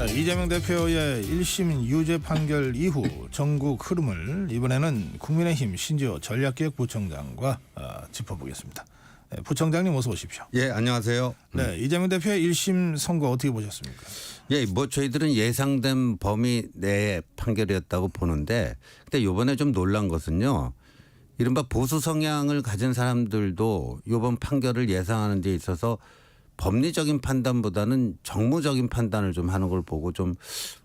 네, 이재명 대표의 1심 유죄 판결 이후 전국 흐름을 이번에는 국민의힘 신지호 전략기획부총장과 짚어보겠습니다. 네, 부총장님 어서 오십시오. 예, 안녕하세요. 네, 이재명 대표의 1심 선고 어떻게 보셨습니까? 예, 뭐 저희들은 예상된 범위 내 판결이었다고 보는데, 근데 이번에 좀 놀란 것은요, 이른바 보수 성향을 가진 사람들도 이번 판결을 예상하는 데 있어서 법리적인 판단보다는 정무적인 판단을 좀 하는 걸 보고 좀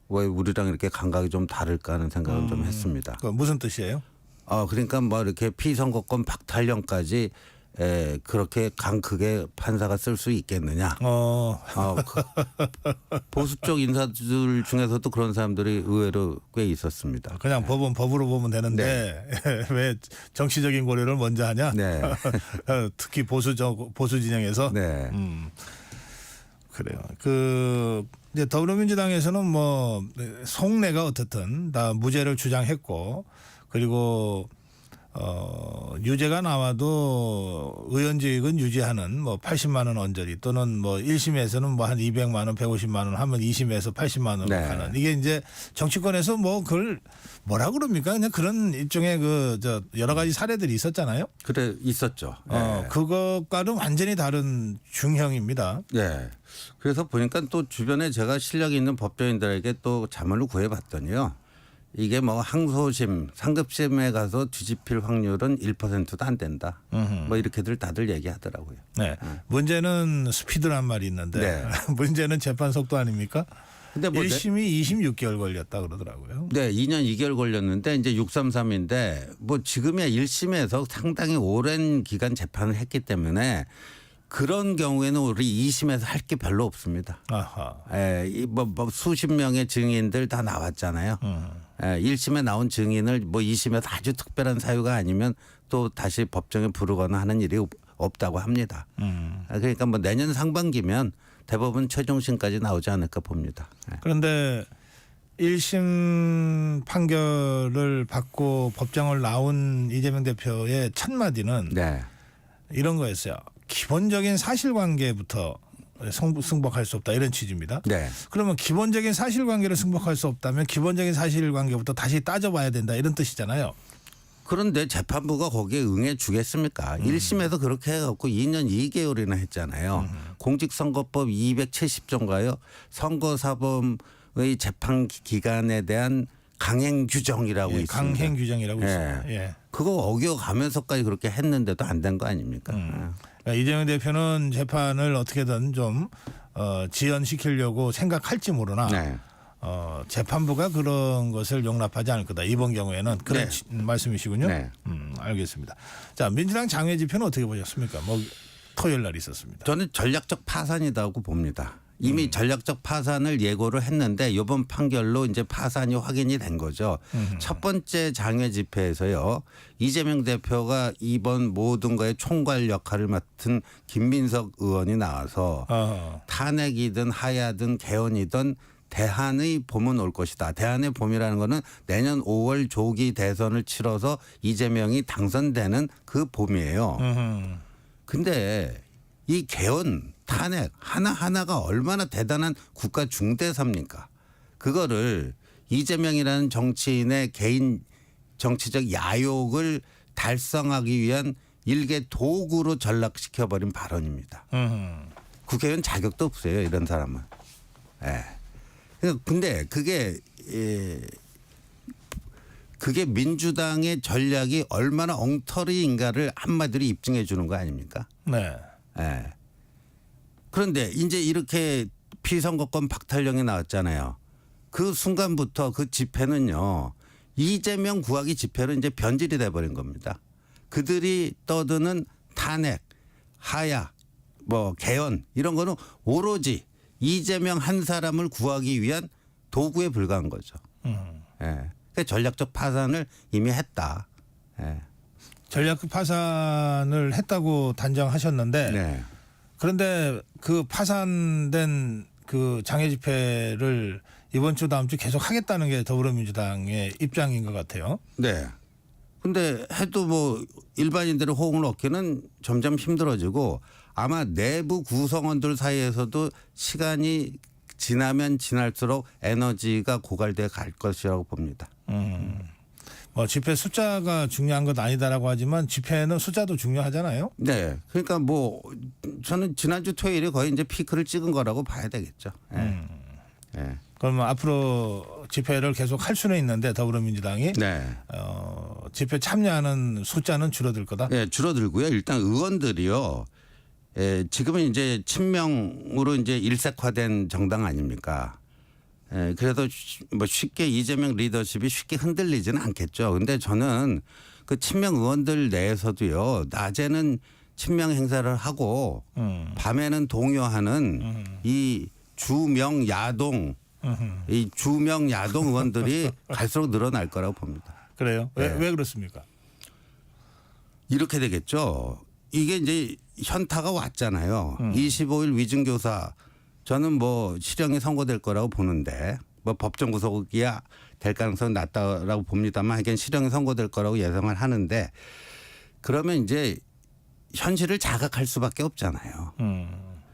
왜 우리랑 이렇게 감각이 좀 다를까 하는 생각을 좀 했습니다. 무슨 뜻이에요? 그러니까 뭐 이렇게 피선거권 박탈령까지 그렇게 강크게 판사가 쓸 수 있겠느냐. 보수 쪽 인사들 중에서도 그런 사람들이 의외로 꽤 있었습니다. 그냥 법은 법으로 보면 되는데 왜 정치적인 고려를 먼저 하냐? 네. 특히 보수 진영에서. 네. 그래요. 이제 더불어민주당에서는 뭐 속내가 어떻든 다 무죄를 주장했고, 그리고 유죄가 나와도 의원직은 유지하는 뭐 80만 원 언저리, 또는 뭐 1심에서는 뭐 한 200만 원, 150만 원 하면 2심에서 80만 원으로 네. 가는, 이게 이제 정치권에서 뭐 그걸 뭐라 그럽니까? 그냥 그런 일종의 여러 가지 사례들이 있었잖아요. 그래 있었죠. 네. 그것과는 완전히 다른 중형입니다. 네. 그래서 보니까 또 주변에 제가 실력이 있는 법조인들에게 또 자문을 구해봤더니요. 이게 뭐 항소심, 상급심에 가서 뒤집힐 확률은 1%도 안 된다. 뭐 이렇게들 다들 얘기하더라고요. 네. 문제는 스피드란 말이 있는데 네. 문제는 재판 속도 아닙니까? 근데 뭐 1심이 26개월 걸렸다 그러더라고요. 네, 2년 2개월 걸렸는데 이제 633인데 뭐 지금의 1심에서 상당히 오랜 기간 재판을 했기 때문에 그런 경우에는 우리 2심에서 할 게 별로 없습니다. 아하. 뭐 수십 명의 증인들 다 나왔잖아요. 1심에 나온 증인을 뭐 2심에서 아주 특별한 사유가 아니면 또 다시 법정에 부르거나 하는 일이 없다고 합니다. 그러니까 뭐 내년 상반기면 대법원 최종심까지 나오지 않을까 봅니다. 그런데 1심 판결을 받고 법정을 나온 이재명 대표의 첫 마디는 네. 이런 거였어요. 기본적인 사실관계부터 승복할 수 없다, 이런 취지입니다. 네. 그러면 기본적인 사실관계를 승복할 수 없다면 기본적인 사실관계부터 다시 따져봐야 된다, 이런 뜻이잖아요. 그런데 재판부가 거기에 응해 주겠습니까? 1심에서 그렇게 해갖고 2년 2개월이나 했잖아요. 공직선거법 270조인가요? 선거사범의 재판 기간에 대한 강행 규정이라고 있습니다. 강행 규정이라고 있어요. 예. 그거 어겨가면서까지 그렇게 했는데도 안 된 거 아닙니까? 그러니까 이재명 대표는 재판을 어떻게든 좀 지연시키려고 생각할지 모르나 네. 재판부가 그런 것을 용납하지 않을 거다. 이번 경우에는 그런 네. 말씀이시군요. 네. 알겠습니다. 자, 민주당 장외 집회는 어떻게 보셨습니까? 뭐 토요일 날 있었습니다. 저는 전략적 파산이라고 봅니다. 이미 전략적 파산을 예고를 했는데 이번 판결로 이제 파산이 확인이 된 거죠. 첫 번째 장외 집회에서요. 이재명 대표가 이번 모든 거에 총괄 역할을 맡은 김민석 의원이 나와서 탄핵이든 하야든 개헌이든 대한의 봄은 올 것이다. 대한의 봄이라는 거는 내년 5월 조기 대선을 치러서 이재명이 당선되는 그 봄이에요. 근데 이 개헌, 탄핵 하나하나가 얼마나 대단한 국가 중대사입니까? 그거를 이재명이라는 정치인의 개인 정치적 야욕을 달성하기 위한 일개 도구로 전락시켜버린 발언입니다. 국회의원 자격도 없어요, 이런 사람은. 예. 근데 그게 민주당의 전략이 얼마나 엉터리인가를 한마디로 입증해 주는 거 아닙니까? 네. 예. 그런데 이제 이렇게 피선거권 박탈령이 나왔잖아요. 그 순간부터 그 집회는요. 이재명 구하기 집회로 이제 변질이 돼버린 겁니다. 그들이 떠드는 탄핵, 하야, 뭐 개헌 이런 거는 오로지 이재명 한 사람을 구하기 위한 도구에 불과한 거죠. 예. 그러니까 전략적 파산을 이미 했다. 예. 전략적 파산을 했다고 단정하셨는데 네. 그런데 그 파산된 그 장외 집회를 이번 주 다음 주 계속 하겠다는 게 더불어민주당의 입장인 것 같아요. 네. 근데 해도 뭐 일반인들의 호응을 얻기는 점점 힘들어지고 아마 내부 구성원들 사이에서도 시간이 지나면 지날수록 에너지가 고갈돼 갈 것이라고 봅니다. 뭐 집회 숫자가 중요한 것 아니다라고 하지만 집회는 숫자도 중요하잖아요. 네. 그러니까 뭐 저는 지난주 토요일에 거의 이제 피크를 찍은 거라고 봐야 되겠죠. 예. 예. 그러면 앞으로 집회를 계속 할 수는 있는데 더불어민주당이 네. 집회 참여하는 숫자는 줄어들 거다. 예, 줄어들고요. 일단 의원들이요. 예, 지금은 이제 친명으로 이제 일색화된 정당 아닙니까? 예, 그래도 뭐 쉽게 이재명 리더십이 쉽게 흔들리지는 않겠죠. 근데 저는 그 친명 의원들 내에서도요. 낮에는 친명 행사를 하고 밤에는 동요하는 이 주명 야동 이 주명 야동 의원들이 갈수록 늘어날 거라고 봅니다. 그래요? 네. 왜 그렇습니까? 이렇게 되겠죠. 이게 이제 현타가 왔잖아요. 25일 위증교사 저는 뭐 실형이 선고될 거라고 보는데 뭐 법정 구속이야 될 가능성은 낮다라고 봅니다만 하긴 실형이 선고될 거라고 예상을 하는데 그러면 이제 현실을 자각할 수밖에 없잖아요.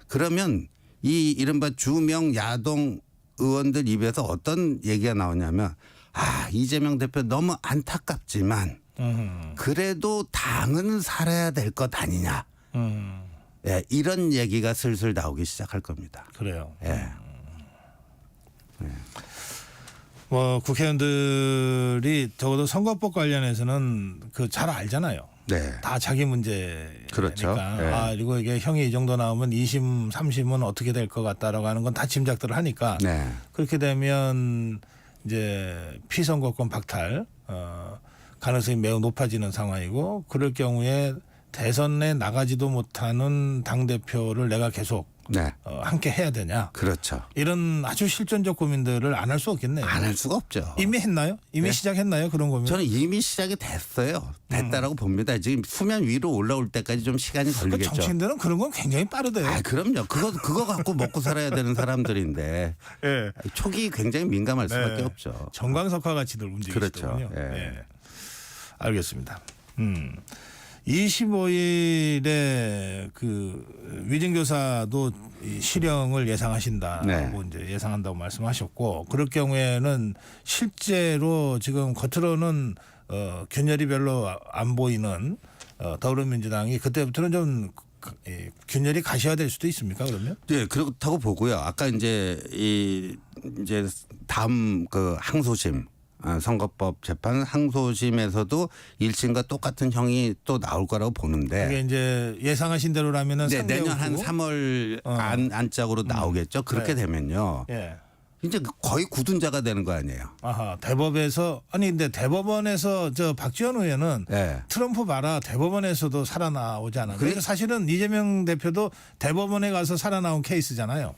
그러면 이 이른바 주명 야동 의원들 입에서 어떤 얘기가 나오냐면 이재명 대표 너무 안타깝지만 그래도 당은 살아야 될 것 아니냐. 예, 이런 얘기가 슬슬 나오기 시작할 겁니다. 그래요. 예. 뭐 국회의원들이 적어도 선거법 관련해서는 그 잘 알잖아요. 네. 다 자기 문제니까. 그렇죠. 네. 그리고 이게 형이 이 정도 나오면 2심, 3심은 어떻게 될 것 같다라고 하는 건 다 짐작들을 하니까 네. 그렇게 되면 이제 피선거권 박탈 가능성이 매우 높아지는 상황이고 그럴 경우에 대선에 나가지도 못하는 당 대표를 내가 계속 네. 함께 해야 되냐. 그렇죠. 이런 아주 실존적 고민들을 안 할 수 없겠네요. 안 할 수가 없죠. 이미 했나요? 이미 네. 시작했나요? 그런 고민? 저는 이미 시작이 됐어요. 됐다라고 봅니다. 지금 수면 위로 올라올 때까지 좀 시간이 걸리겠죠. 정치인들은 그런 건 굉장히 빠르대요. 그럼요. 그거 갖고 먹고 살아야 되는 사람들인데 예. 촉이 굉장히 민감할 수밖에 네. 없죠. 정광석화 같이들 움직이시더군요. 그렇죠. 예. 예. 알겠습니다. 25일에 그 위증교사도 이 실형을 예상하신다고 네. 이제 예상한다고 말씀하셨고 그럴 경우에는 실제로 지금 겉으로는 균열이 별로 안 보이는 더불어민주당이 그때부터는 좀 균열이 가셔야 될 수도 있습니까? 그러면? 네, 그렇다고 보고요. 아까 이제 이제 다음 그 항소심 선거법 재판 항소심에서도 1심과 똑같은 형이 또 나올 거라고 보는데 그게 이제 예상하신 대로라면은 네, 3개월 내년 한 후? 3월 안짝으로 나오겠죠. 그렇게 네. 되면요. 예. 이제 거의 굳은자가 되는 거 아니에요. 아하, 대법에서 근데 대법원에서 저 박지원 의원은 네. 트럼프 봐라 대법원에서도 살아나오지 않았나요? 그래? 그러니까 사실은 이재명 대표도 대법원에 가서 살아나온 케이스잖아요.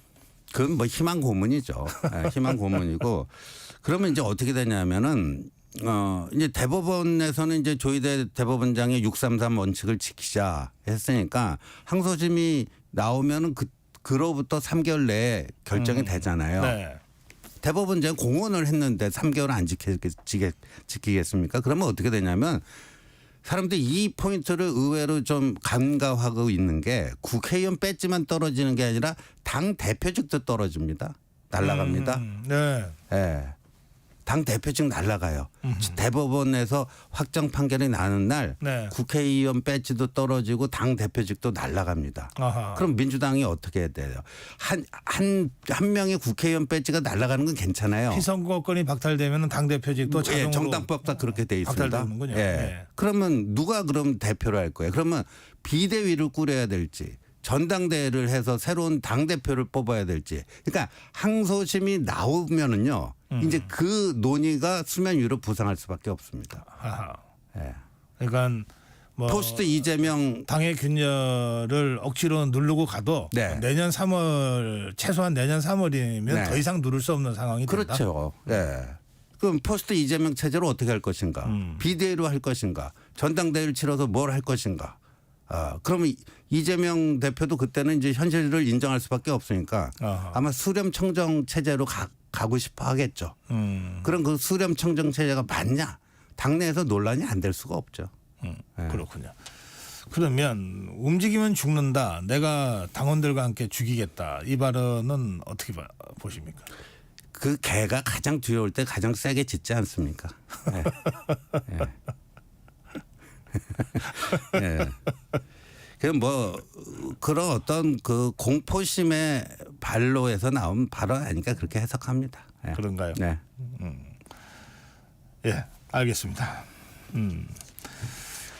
그건 뭐 희망 고문이죠. 네, 희망 고문이고 그러면 이제 어떻게 되냐면은 이제 대법원에서는 이제 조희대 대법원장의 633 원칙을 지키자 했으니까 항소심이 나오면은 그로부터 3개월 내에 결정이 되잖아요. 네. 대법원장이 공언을 했는데 3개월 안 지키겠습니까? 그러면 어떻게 되냐면 사람들이 이 포인트를 의외로 좀 간과하고 있는 게 국회의원 배지만 떨어지는 게 아니라 당 대표직도 떨어집니다. 날아갑니다. 네. 예. 당 대표직 날아가요. 대법원에서 확정 판결이 나는 날 네. 국회의원 배지도 떨어지고 당 대표직도 날아갑니다. 아하. 그럼 민주당이 어떻게 해야 돼요? 한 명의 국회의원 배지가 날아가는 건 괜찮아요. 피선거권이 박탈되면 당 대표직도 자동으로 정당법상 그렇게 돼 있습니다. 박탈되는군요. 예. 네. 그러면 누가 그럼 대표를 할 거예요? 그러면 비대위를 꾸려야 될지 전당대회를 해서 새로운 당 대표를 뽑아야 될지. 그러니까 항소심이 나오면은요. 이제 그 논의가 수면 위로 부상할 수밖에 없습니다. 아하. 예. 그러니까 뭐 포스트 이재명 당의 균열을 억지로 누르고 가도 네. 내년 3월 최소한 내년 3월이면 네. 더 이상 누를 수 없는 상황이 된다. 그렇죠. 예. 그럼 포스트 이재명 체제로 어떻게 할 것인가? 비대위로 할 것인가? 전당대회를 치러서 뭘 할 것인가? 그러면 이재명 대표도 그때는 이제 현실을 인정할 수밖에 없으니까 아하. 아마 수렴 청정 체제로 가고 싶어 하겠죠. 그럼 그 수렴 청정 체제가 맞냐? 당내에서 논란이 안 될 수가 없죠. 그렇군요. 그러면 움직이면 죽는다. 내가 당원들과 함께 죽이겠다. 이 발언은 어떻게 보십니까? 그 개가 가장 두려울 때 가장 세게 짖지 않습니까? 네. 네. 네. 뭐 그런 어떤 그 공포심의 발로에서 나온 발언 아니까 그렇게 해석합니다. 네. 그런가요? 네. 예, 알겠습니다.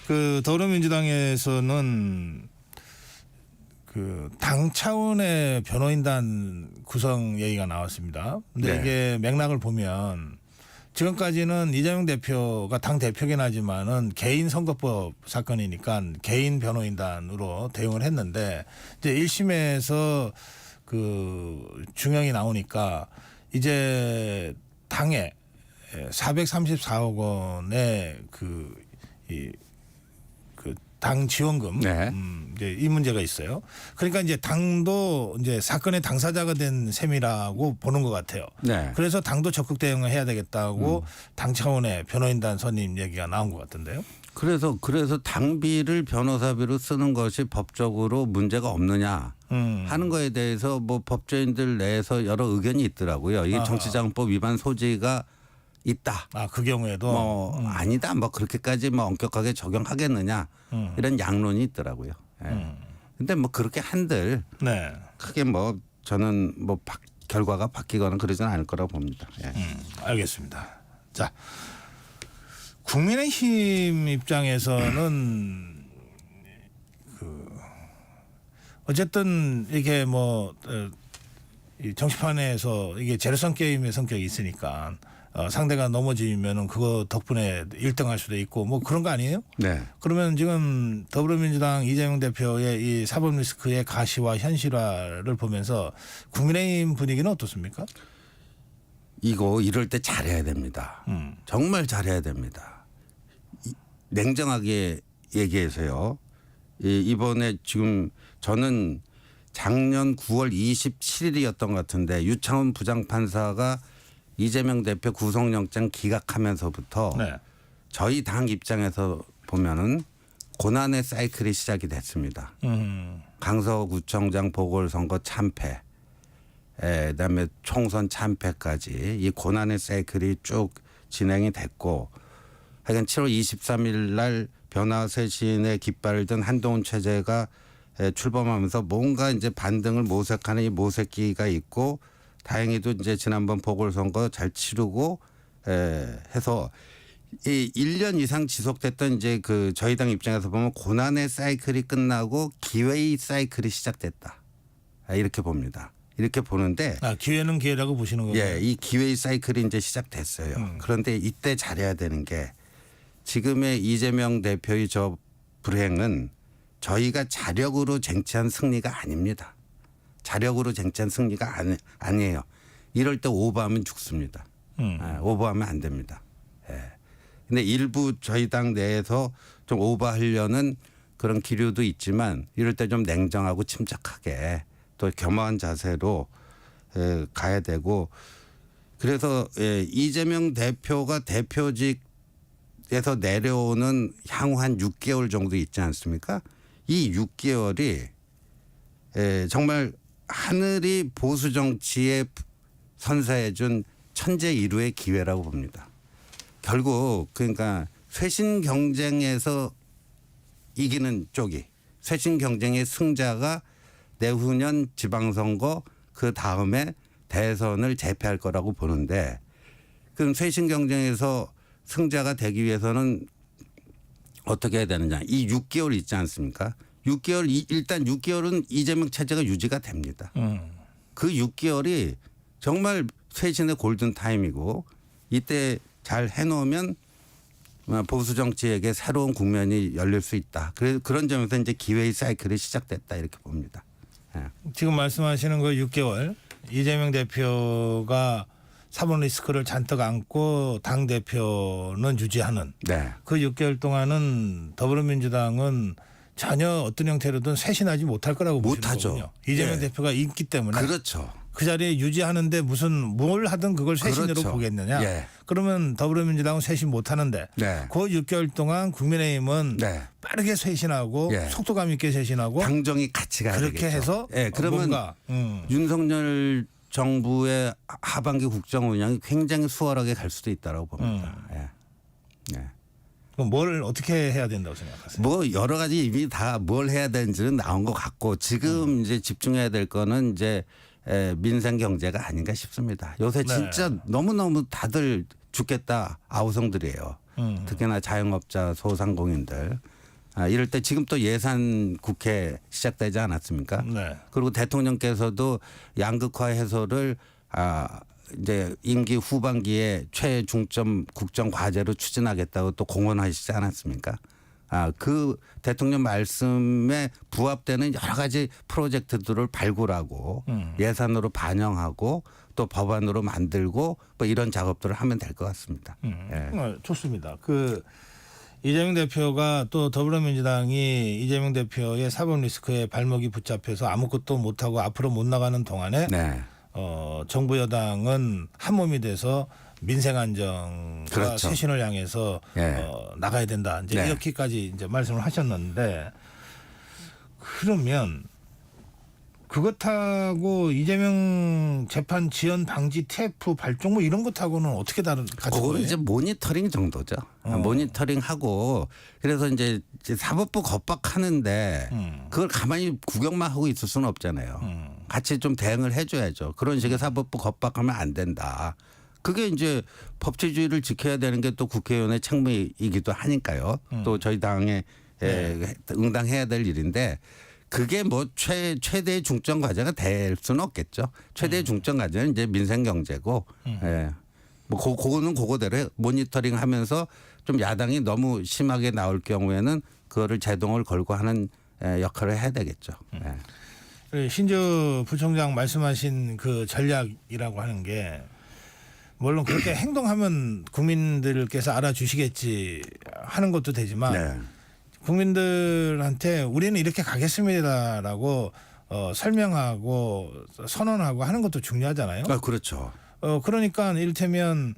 그 더불어민주당에서는 그 당 차원의 변호인단 구성 얘기가 나왔습니다. 근데 네. 이게 맥락을 보면 지금까지는 이재명 대표가 당 대표긴 하지만은 개인 선거법 사건이니까 개인 변호인단으로 대응을 했는데 이제 1심에서 그 중형이 나오니까 이제 당에 434억 원의 당 지원금 네. 이제 이 문제가 있어요. 그러니까 이제 당도 이제 사건의 당사자가 된 셈이라고 보는 것 같아요. 네. 그래서 당도 적극 대응을 해야 되겠다고 당 차원의 변호인단 선임 얘기가 나온 것 같은데요. 그래서 당비를 변호사비로 쓰는 것이 법적으로 문제가 없느냐 하는 거에 대해서 뭐 법조인들 내에서 여러 의견이 있더라고요. 이게 정치자금법 위반 소지가 있다. 그 경우에도 뭐 아니다. 뭐 그렇게까지 뭐 엄격하게 적용하겠느냐 이런 양론이 있더라고요. 근데 뭐 그렇게 한들 네. 크게 뭐 저는 뭐 결과가 바뀌거나 그러지는 않을 거라고 봅니다. 예. 알겠습니다. 자, 국민의힘 입장에서는 어쨌든 이게 뭐 이 정치판에서 이게 제로섬 게임의 성격이 있으니까 상대가 넘어지면은 그거 덕분에 1등할 수도 있고 뭐 그런 거 아니에요? 네. 그러면 지금 더불어민주당 이재명 대표의 이 사법 리스크의 가시화 현실화를 보면서 국민의힘 분위기는 어떻습니까? 이럴 때 잘해야 됩니다. 정말 잘해야 됩니다. 냉정하게 얘기해서요. 이번에 지금 저는 작년 9월 27일이었던 것 같은데 유창훈 부장판사가 이재명 대표 구속영장 기각하면서부터 네. 저희 저희 당 입장에서 보면은 고난의 사이클이 시작이 됐습니다. 강서구청장 보궐선거 참패, 그다음에 총선 참패까지 이 고난의 사이클이 쭉 진행이 됐고, 하여간 7월 23일 날 변화쇄신의 깃발을 든 한동훈 체제가 출범하면서 뭔가 이제 반등을 모색하는 이 모색기가 있고, 다행히도 이제 지난번 보궐선거 잘 치르고 해서 이 1년 이상 지속됐던 이제 그 저희 당 입장에서 보면 고난의 사이클이 끝나고 기회의 사이클이 시작됐다. 이렇게 봅니다. 이렇게 보는데 기회는 기회라고 보시는 거예요? 예, 이 기회의 사이클이 이제 시작됐어요. 그런데 이때 잘해야 되는 게 지금의 이재명 대표의 저 불행은 저희가 자력으로 쟁취한 승리가 아닙니다. 자력으로 쟁취한 승리가 아니에요. 이럴 때 오버하면 죽습니다. 오버하면 안 됩니다. 근데 일부 저희 당 내에서 좀 오버하려는 그런 기류도 있지만 이럴 때 좀 냉정하고 침착하게 또 겸허한 자세로 가야 되고, 그래서 이재명 대표가 대표직에서 내려오는 향후 한 6개월 정도 있지 않습니까? 이 6개월이 정말 하늘이 보수 정치에 선사해 준 천재 일우의 기회라고 봅니다. 결국 그러니까 쇄신 경쟁에서 이기는 쪽이, 쇄신 경쟁의 승자가 내후년 지방선거 그 다음에 대선을 제패할 거라고 보는데, 그럼 쇄신 경쟁에서 승자가 되기 위해서는 어떻게 해야 되느냐. 이 6개월 있지 않습니까? 6개월 일단 6개월은 이재명 체제가 유지가 됩니다. 그 6개월이 정말 쇄신의 골든 타임이고, 이때 잘 해놓으면 보수 정치에게 새로운 국면이 열릴 수 있다. 그래서 그런 점에서 이제 기회의 사이클이 시작됐다 이렇게 봅니다. 지금 말씀하시는 그 6개월 이재명 대표가 사법 리스크를 잔뜩 안고 당 대표는 유지하는 네. 그 6개월 동안은 더불어민주당은 전혀 어떤 형태로든 쇄신하지 못할 거라고 보시는 못하죠. 거군요. 이재명 예. 대표가 있기 때문에. 그렇죠. 그 자리에 유지하는데 무슨 뭘 하든 그걸 쇄신으로 그렇죠. 보겠느냐. 예. 그러면 더불어민주당은 쇄신 못 하는데 네. 그 6개월 동안 국민의힘은 네. 빠르게 쇄신하고 예. 속도감 있게 쇄신하고 당정이 같이 가야 그렇게 되겠죠. 해서 예, 그러면 뭔가 윤석열 정부의 하반기 국정 운영이 굉장히 수월하게 갈 수도 있다고 봅니다. 예. 예. 그럼 뭘 어떻게 해야 된다고 생각하세요? 뭐 여러 가지 이미 다 뭘 해야 되는지는 나온 것 같고 지금 이제 집중해야 될 거는 이제 민생 경제가 아닌가 싶습니다. 요새 네. 진짜 너무너무 다들 죽겠다 아우성들이에요. 특히나 자영업자 소상공인들. 이럴 때 지금 또 예산 국회 시작되지 않았습니까? 네. 그리고 대통령께서도 양극화 해소를 이제 임기 후반기에 최중점 국정 과제로 추진하겠다고 또 공언하시지 않았습니까? 그 대통령 말씀에 부합되는 여러 가지 프로젝트들을 발굴하고 예산으로 반영하고 또 법안으로 만들고 뭐 이런 작업들을 하면 될 것 같습니다. 예. 좋습니다. 그 이재명 대표가 또 더불어민주당이 이재명 대표의 사법 리스크에 발목이 붙잡혀서 아무것도 못하고 앞으로 못 나가는 동안에 네. 정부 여당은 한 몸이 돼서 민생 안정과 그렇죠. 쇄신을 향해서 예. 나가야 된다. 이제 네. 이렇게까지 이제 말씀을 하셨는데 그러면 그것하고 이재명 재판 지연 방지 TF 발종 뭐 이런 것하고는 어떻게 같은 그거는 거예요? 이제 모니터링 정도죠. 모니터링 하고 그래서 이제 사법부 겁박하는데 그걸 가만히 구경만 하고 있을 수는 없잖아요. 같이 좀 대응을 해줘야죠. 그런 식의 사법부 겁박하면 안 된다. 그게 이제 법치주의를 지켜야 되는 게 또 국회의원의 책무이기도 하니까요. 또 저희 당에 응당해야 될 일인데 그게 뭐 최대의 중점 과제가 될 수는 없겠죠. 최대의 중점 과제는 이제 민생 경제고, 예. 뭐 그거는 그거대로 모니터링 하면서 좀 야당이 너무 심하게 나올 경우에는 그거를 제동을 걸고 하는 역할을 해야 되겠죠. 예. 신조 부총장 말씀하신 그 전략이라고 하는 게 물론 그렇게 행동하면 국민들께서 알아주시겠지 하는 것도 되지만 네. 국민들한테 우리는 이렇게 가겠습니다라고 설명하고 선언하고 하는 것도 중요하잖아요. 그렇죠. 그러니까 이를테면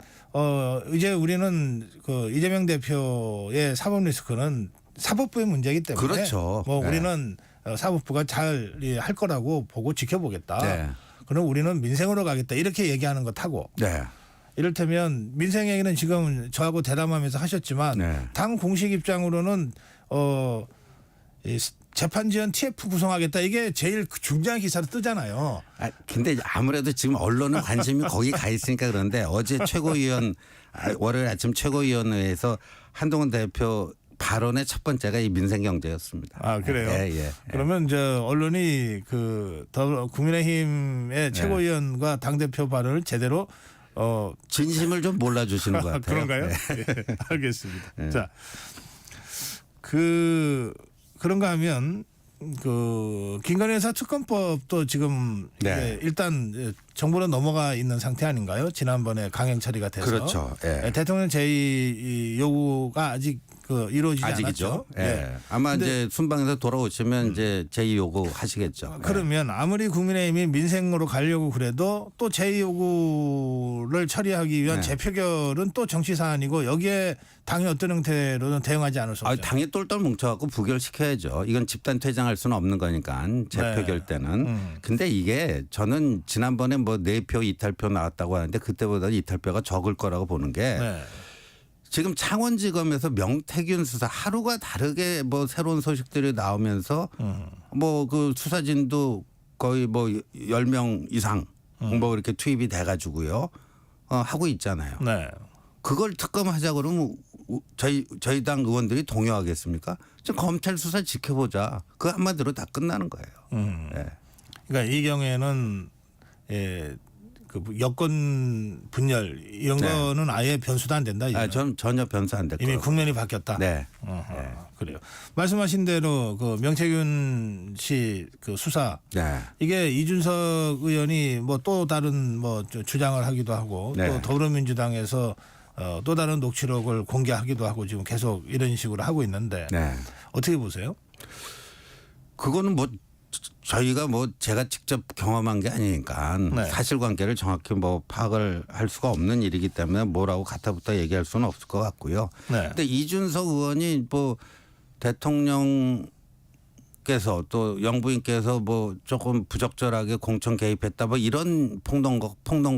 이제 우리는 그 이재명 대표의 사법 리스크는 사법부의 문제이기 때문에 그렇죠. 뭐 네. 우리는 사법부가 잘 할 거라고 보고 지켜보겠다. 네. 그럼 우리는 민생으로 가겠다 이렇게 얘기하는 것하고 네. 이를테면 민생 얘기는 지금 저하고 대담하면서 하셨지만 네. 당 공식 입장으로는 이 재판 지연 TF 구성하겠다 이게 제일 중요한 기사로 뜨잖아요. 근데 아무래도 지금 언론은 관심이 거기 가 있으니까 그런데 어제 최고위원 월요일 아침 최고위원회에서 한동훈 대표 발언의 첫 번째가 이 민생 경제였습니다. 그래요? 예. 그러면 이제 언론이 그 국민의힘의 최고위원과 당 대표 발언을 제대로 진심을 좀 몰라주시는 것 같아요. 그런가요? 네. 네, 알겠습니다. 자, 그런가 하면 그 김건희 여사 특검법도 지금 이제 일단 정부로 넘어가 있는 상태 아닌가요? 지난번에 강행 처리가 돼서 그렇죠. 예. 대통령 제의 요구가 아직 이루어지지 아직이죠. 않았죠. 예. 아마 이제 순방에서 돌아오시면 이제 제의 요구 하시겠죠. 그러면 아무리 국민의힘이 민생으로 가려고 그래도 또 제의 요구를 처리하기 위한 재표결은 또 정치 사안이고 여기에 당이 어떤 형태로는 대응하지 않을 수 없죠. 당이 똘똘 뭉쳐갖고 부결시켜야죠. 이건 집단 퇴장할 수는 없는 거니까 재표결 때는. 근데 이게 저는 지난번에 뭐 4표 이탈표 나왔다고 하는데 그때보다 이탈표가 적을 거라고 보는 게 지금 창원지검에서 명태균 수사 하루가 다르게 뭐 새로운 소식들이 나오면서 뭐 그 수사진도 거의 뭐 10명 이상 뭐 이렇게 투입이 돼가지고요. 하고 있잖아요. 네. 그걸 특검하자 그러면 저희 당 의원들이 동요하겠습니까? 좀 검찰 수사 지켜보자. 그 한마디로 다 끝나는 거예요. 예. 그러니까 이 경우에는 그 여권 분열 이런 거는 아예 변수도 안 된다. 전 전혀 변수 안 될 거예요. 이미 국면이 바뀌었다. 네. 그래요. 말씀하신 대로 그 명태균 씨 그 수사 이게 이준석 의원이 뭐 또 다른 뭐 주장을 하기도 하고 또 더불어민주당에서 또 다른 녹취록을 공개하기도 하고 지금 계속 이런 식으로 하고 있는데 어떻게 보세요? 그거는 뭐 저희가 뭐 제가 직접 경험한 게 아니니까 네. 사실관계를 정확히 뭐 파악을 할 수가 없는 일이기 때문에 뭐라고 가타부터 얘기할 수는 없을 것 같고요. 네. 근데 이준석 의원이 뭐 대통령께서 또 영부인께서 뭐 조금 부적절하게 공천 개입했다 뭐 이런 폭로인 것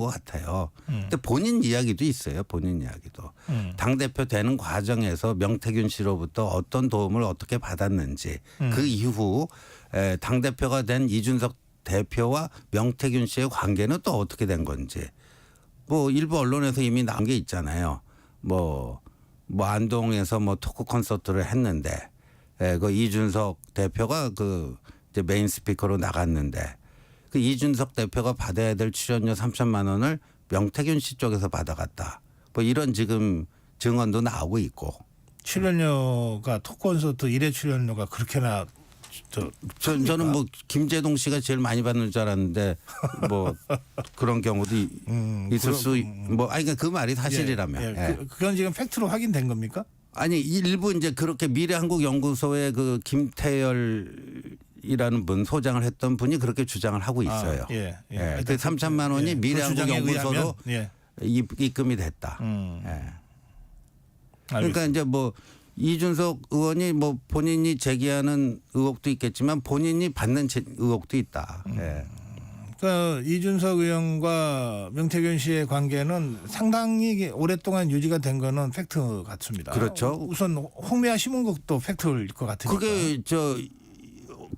같아요. 근데 본인 이야기도 있어요. 본인 이야기도. 당대표 되는 과정에서 명태균 씨로부터 어떤 도움을 어떻게 받았는지 그 이후 당대표가 된 이준석 대표와 명태균 씨의 관계는 또 어떻게 된 건지 뭐 일부 언론에서 이미 나온 게 있잖아요. 뭐 안동에서 뭐 토크 콘서트를 했는데 그 이준석 대표가 그 이제 메인 스피커로 나갔는데 그 이준석 대표가 받아야 될 출연료 3천만 원을 명태균 씨 쪽에서 받아갔다. 뭐 이런 지금 증언도 나오고 있고. 출연료가 토크콘서트 1회 출연료가 그렇게나 저는 뭐 김재동 씨가 제일 많이 받는 줄 알았는데 뭐 그런 경우도 있을 수 뭐 아니 그러니까 그 말이 사실이라면. 예. 그건 지금 팩트로 확인된 겁니까? 아니 일부 이제 그렇게 미래한국연구소의 그 김태열이라는 분 소장을 했던 분이 그렇게 주장을 하고 있어요. 그 3천만 원이 미래한국연구소로 입금이 됐다. 그러니까 이제 뭐 이준석 의원이 뭐 본인이 제기하는 의혹도 있겠지만 본인이 받는 의혹도 있다. 그러니까 이준석 의원과 명태균 씨의 관계는 상당히 오랫동안 유지가 된 거는 팩트 같습니다. 그렇죠. 우선 홍미화 신문국도 팩트일 것 같으니까. 그게 저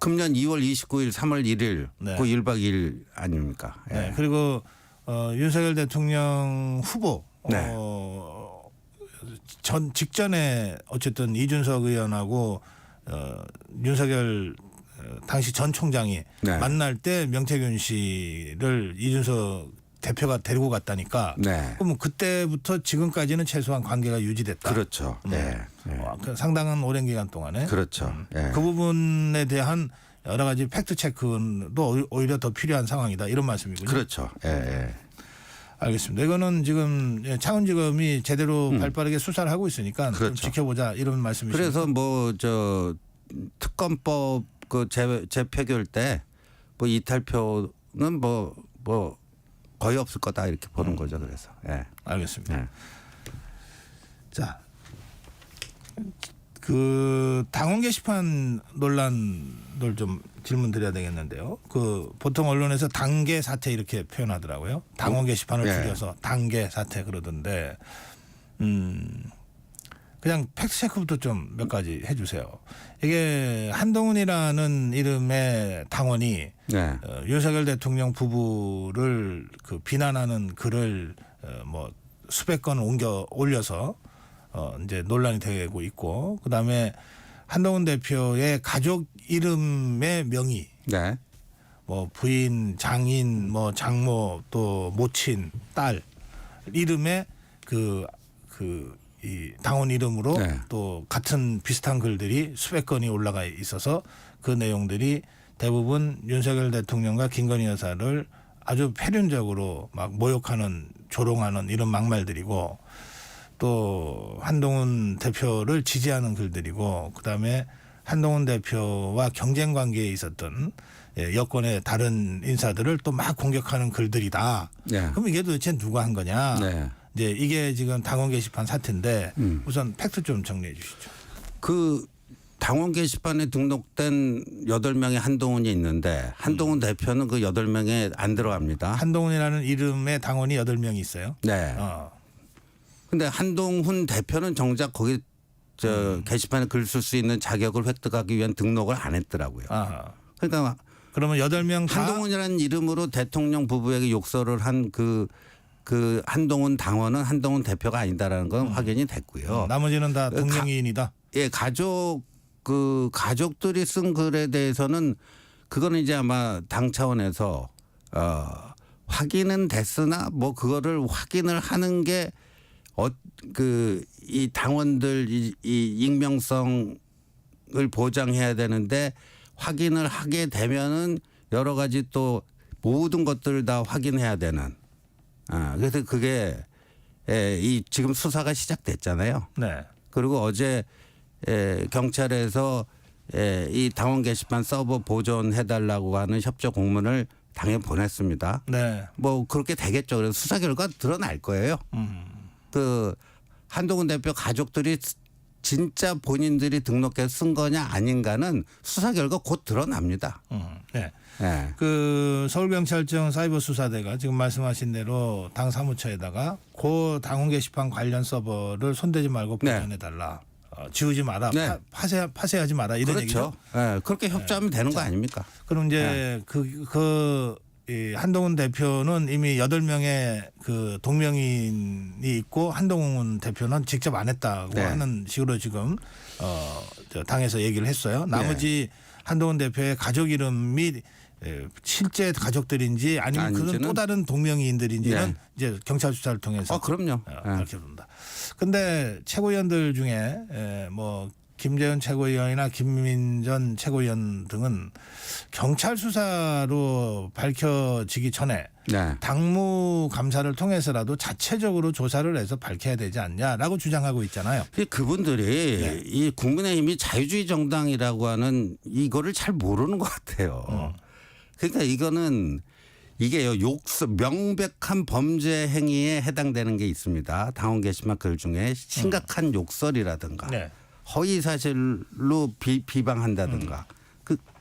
금년 2월 29일, 3월 1일 네. 그 1박 2일 아닙니까? 네. 그리고 윤석열 대통령 후보 네. 전 직전에 어쨌든 이준석 의원하고 윤석열 당시 전 총장이 네. 만날 때 명태균 씨를 이준석 대표가 데리고 갔다니까. 네. 그럼 그때부터 지금까지는 최소한 관계가 유지됐다. 그렇죠. 그 상당한 오랜 기간 동안에. 그렇죠. 그 부분에 대한 여러 가지 팩트 체크도 오히려 더 필요한 상황이다. 이런 말씀이군요. 그렇죠. 알겠습니다. 이거는 지금 창원지검이 제대로 발빠르게 수사를 하고 있으니까 그렇죠. 좀 지켜보자 이런 말씀이시죠. 그래서 뭐 저 특검법 그 재표결 때 뭐 이탈표는 뭐 거의 없을 거다 이렇게 보는 거죠. 그래서. 알겠습니다. 자, 그 당원 게시판 논란을 좀 질문드려야 되겠는데요. 그 보통 언론에서 당계 사태 이렇게 표현하더라고요. 당원 게시판을 줄여서 당계 사태 그러던데, 그냥 팩트 체크부터 좀 몇 가지 해주세요. 이게 한동훈이라는 이름의 당원이 윤석열 대통령 부부를 그 비난하는 글을 뭐 수백 건 올려서 이제 논란이 되고 있고, 그다음에 한동훈 대표의 가족 이름의 명의, 뭐 부인, 장인, 뭐 장모, 또 모친, 딸 이름에 이 당원 이름으로 또 같은 비슷한 글들이 수백 건이 올라가 있어서 그 내용들이 대부분 윤석열 대통령과 김건희 여사를 아주 패륜적으로 막 모욕하는, 조롱하는 이런 막말들이고, 또 한동훈 대표를 지지하는 글들이고, 그다음에 한동훈 대표와 경쟁 관계에 있었던 여권의 다른 인사들을 또 막 공격하는 글들이다. 그럼 이게 도대체 누가 한 거냐? 이제 이게 지금 당원 게시판 사태인데 우선 팩트 좀 정리해 주시죠. 그 당원 게시판에 등록된 8명의 한동훈이 있는데 한동훈 대표는 그 8명에 안 들어갑니다. 한동훈이라는 이름의 당원이 8명이 있어요. 근데 한동훈 대표는 정작 거기 게시판에 글 쓸 수 있는 자격을 획득하기 위한 등록을 안 했더라고요. 그러니까 그러면 8명 다 한동훈이라는 이름으로 대통령 부부에게 욕설을 한 그 한동훈 당원은 한동훈 대표가 아니다라는 건 확인이 됐고요. 나머지는 다 동명이인이다. 가족들이 쓴 글에 대해서는 그거는 이제 아마 당 차원에서 확인은 됐으나 뭐 그거를 확인을 하는 게 이 당원들 이 익명성을 보장해야 되는데 확인을 하게 되면은 여러 가지 또 모든 것들을 다 확인해야 되는. 그래서 그게 이 지금 수사가 시작됐잖아요. 그리고 어제 경찰에서 이 당원 게시판 서버 보존해달라고 하는 협조 공문을 당에 보냈습니다. 네. 뭐 그렇게 되겠죠. 그래서 수사 결과 드러날 거예요. 그 한동훈 대표 가족들이 진짜 본인들이 등록해서 쓴 거냐 아닌가는 수사 결과 곧 드러납니다. 네. 네. 그 서울경찰청 사이버수사대가 지금 말씀하신 대로 당 사무처에다가 고 당원 게시판 관련 서버를 손대지 말고 네. 보존해달라. 지우지 마라. 네. 파쇄하지 마라. 이런 얘기죠. 그렇죠. 네. 그렇게 협조하면 되는 거 아닙니까? 그럼 이제 이 한동훈 대표는 이미 8명의 그 동명인이 있고 한동훈 대표는 직접 안 했다고 네. 하는 식으로 지금 저 당에서 얘기를 했어요. 나머지 한동훈 대표의 가족 이름이 실제 가족들인지 아니면 그건 아닌지는? 또 다른 동명이인들인지는 네. 이제 경찰 수사를 통해서 그럼요. 밝혀준다. 근데 최고위원들 중에 뭐 김재현 최고위원이나 김민전 최고위원 등은 경찰 수사로 밝혀지기 전에 네. 당무 감사를 통해서라도 자체적으로 조사를 해서 밝혀야 되지 않냐라고 주장하고 있잖아요. 그분들이 네. 이 국민의힘이 자유주의 정당이라고 하는 이거를 잘 모르는 것 같아요. 그러니까 이게요 명백한 범죄 행위에 해당되는 게 있습니다. 당원 게시판 글 중에 심각한 욕설이라든가 네. 허위 사실로 비방한다든가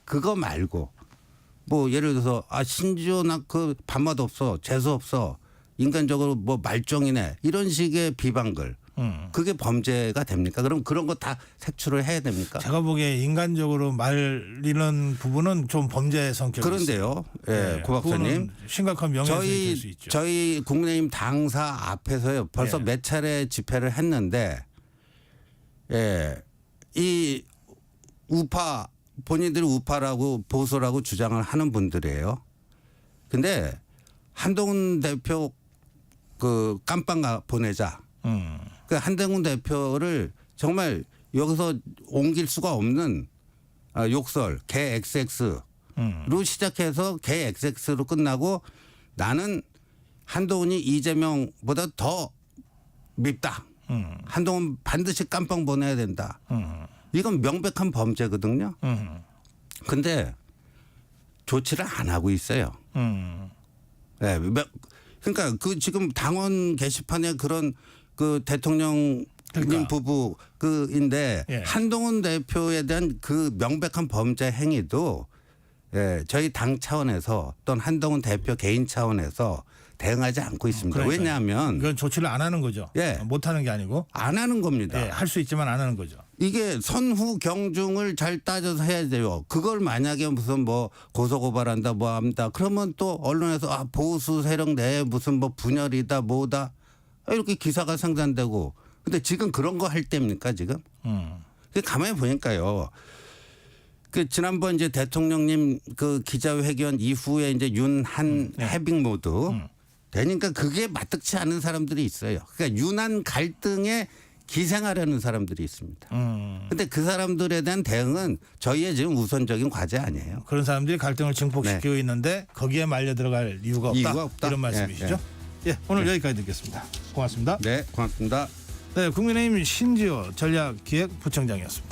그거 말고 뭐 예를 들어서 신지호 나 그 밥맛 없어 재수 없어 인간적으로 뭐 말종이네 이런 식의 비방글 그게 범죄가 됩니까? 그럼 그런 거 다 색출을 해야 됩니까? 제가 보기에 인간적으로 말리는 부분은 좀 범죄 성격이 그런데요, 있어요. 고 박사님, 그거는 심각한 명예훼손이 될 수 있죠. 저희 국민의힘 당사 앞에서요 벌써 네. 몇 차례 집회를 했는데, 이 우파 본인들이 우파라고 보수라고 주장을 하는 분들이에요. 근데 한동훈 대표 그 깜빵 보내자. 그 한동훈 대표를 정말 여기서 옮길 수가 없는 욕설, 개 XX로 시작해서 개 XX로 끝나고 나는 한동훈이 이재명보다 더 밉다. 한동훈 반드시 깜빵 보내야 된다. 이건 명백한 범죄거든요. 근데 조치를 안 하고 있어요. 네, 그러니까 그 지금 당원 게시판에 그런 그 대통령님 그러니까. 부부 그인데 예. 한동훈 대표에 대한 그 명백한 범죄 행위도 저희 당 차원에서 또는 한동훈 대표 개인 차원에서 대응하지 않고 있습니다. 그러니까요. 왜냐하면 이건 조치를 안 하는 거죠. 예. 못 하는 게 아니고 안 하는 겁니다. 할 수 있지만 안 하는 거죠. 이게 선후 경중을 잘 따져서 해야 돼요. 그걸 만약에 무슨 뭐 고소고발한다 뭐 합니다. 그러면 또 언론에서 보수 세력 내에 무슨 뭐 분열이다 뭐다 이렇게 기사가 생산되고 근데 지금 그런 거 할 때입니까 지금? 가만히 보니까요. 그 지난번 이제 대통령님 그 기자회견 이후에 이제 윤한 해빙 모드 되니까 그게 마뜩치 않은 사람들이 있어요. 그러니까 윤한 갈등에 기생하려는 사람들이 있습니다. 그런데 그 사람들에 대한 대응은 저희의 지금 우선적인 과제 아니에요. 그런 사람들이 갈등을 증폭시키고 있는데 거기에 말려 들어갈 이유가 없다. 이런 말씀이시죠? 예, 오늘 여기까지 듣겠습니다. 고맙습니다. 네, 고맙습니다. 네, 국민의힘 신지호 전략기획부총장이었습니다.